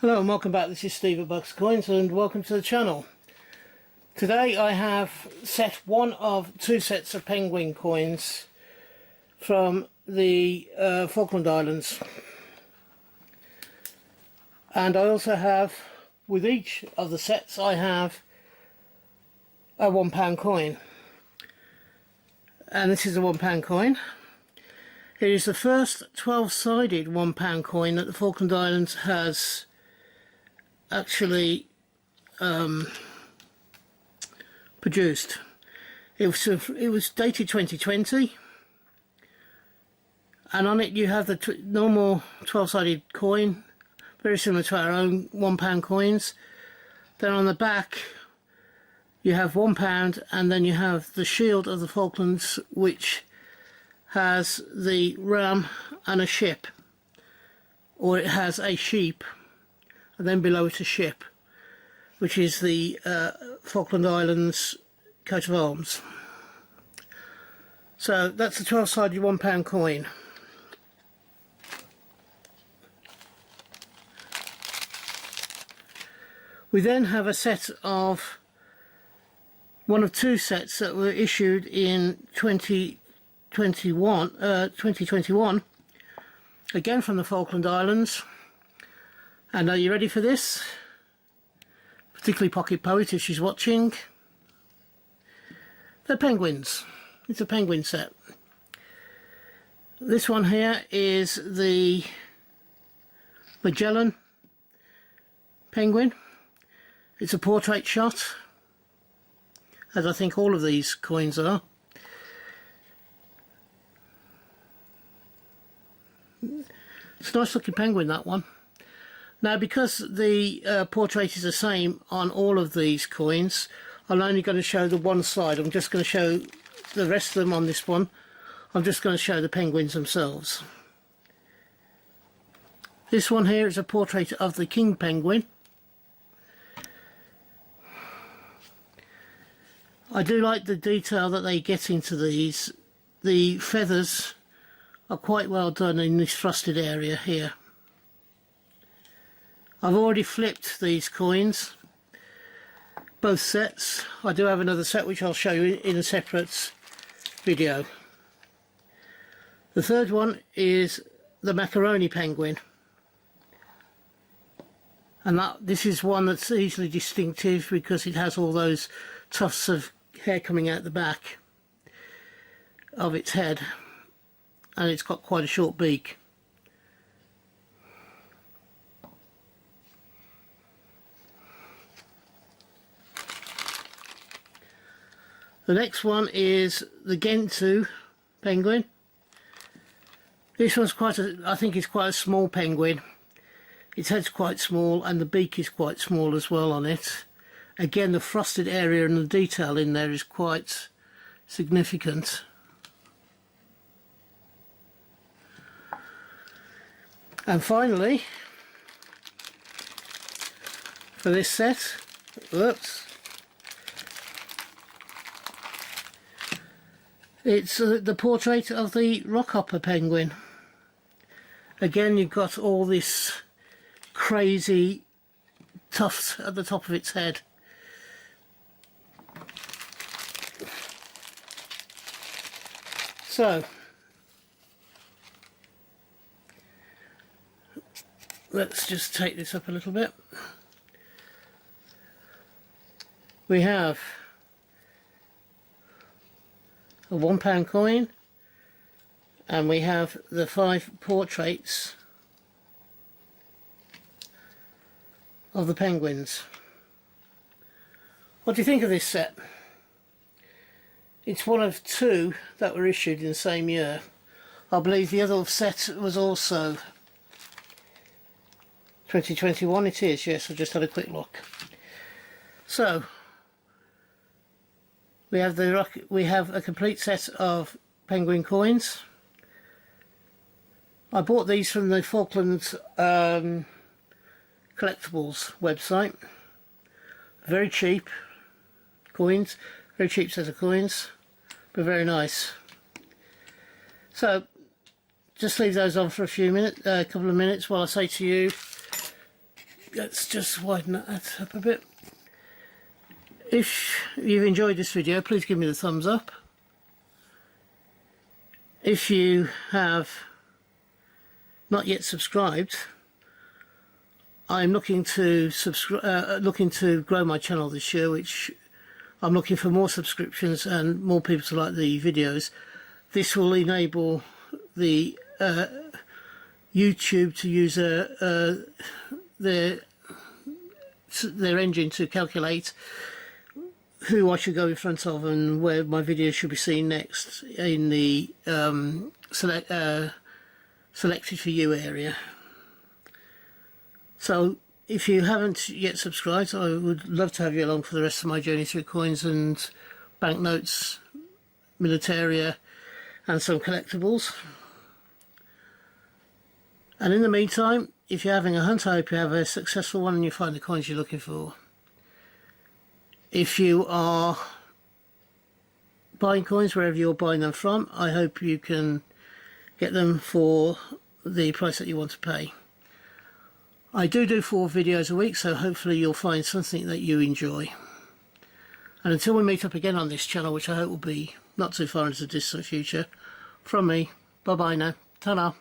Hello and welcome back. This is Steve at Bucks Coins and welcome to the channel. Today I have set one of two sets of penguin coins from the Falkland Islands, and I also have, with each of the sets, I have a £1 coin, and this is a £1 coin. It is the first 12-sided £1 coin that the Falkland Islands has actually produced. It was dated 2020, and on it you have the normal 12-sided coin, very similar to our own £1 coins. Then on the back you have £1, and then you have the shield of the Falklands, which has the ram and a ship, or it has a sheep, and then below it a ship, which is the Falkland Islands coat of arms. So that's a 12-sided £1 coin. We then have a set of one of two sets that were issued in 2021, again from the Falkland Islands. And are you ready for this? Particularly Pocket Poet if she's watching. They're penguins. It's a penguin set. This one here is the Magellan penguin. It's a portrait shot, as I think all of these coins are. It's a nice looking penguin, that one. Now, because the portrait is the same on all of these coins, I'm only going to show the one side. I'm just going to show the rest of them on this one. I'm just going to show the penguins themselves. This one here is a portrait of the king penguin. I do like the detail that they get into these. The feathers are quite well done in this frosted area here. I've already flipped these coins, both sets. I do have another set which I'll show you in a separate video. The third one is the macaroni penguin, and this is one that's easily distinctive because it has all those tufts of hair coming out the back of its head, and it's got quite a short beak. The next one is the Gentoo penguin. This one's I think it's quite a small penguin. Its head's quite small and the beak is quite small as well on it. Again, the frosted area and the detail in there is quite significant. And finally, for this set, whoops, it's the portrait of the rockhopper penguin. Again, you've got all this crazy tuft at the top of its head. So, let's just take this up a little bit. We have a £1 coin, and we have the 5 portraits of the penguins. What do you think of this set? It's one of two that were issued in the same year. I believe the other set was also 2021. It is, yes, I just had a quick look. So we have a complete set of penguin coins. I bought these from the Falklands collectibles website. Very cheap coins, very cheap set of coins, but very nice. So just leave those on for a few minutes, a couple of minutes, while I say to you, let's just widen that up a bit. If you've enjoyed this video, please give me the thumbs up. If you have not yet subscribed, I'm looking to grow my channel this year, which I'm looking for more subscriptions and more people to like the videos. This will enable the YouTube to use their engine to calculate who I should go in front of and where my videos should be seen next in the selected for you area. So if you haven't yet subscribed, I would love to have you along for the rest of my journey through coins and banknotes, militaria and some collectibles. And in the meantime, if you're having a hunt, I hope you have a successful one and you find the coins you're looking for. If you are buying coins wherever you're buying them from, I hope you can get them for the price that you want to pay. I do 4 videos a week, so hopefully you'll find something that you enjoy. And until we meet up again on this channel, which I hope will be not too far into the distant future, from me, bye bye now, ta-da.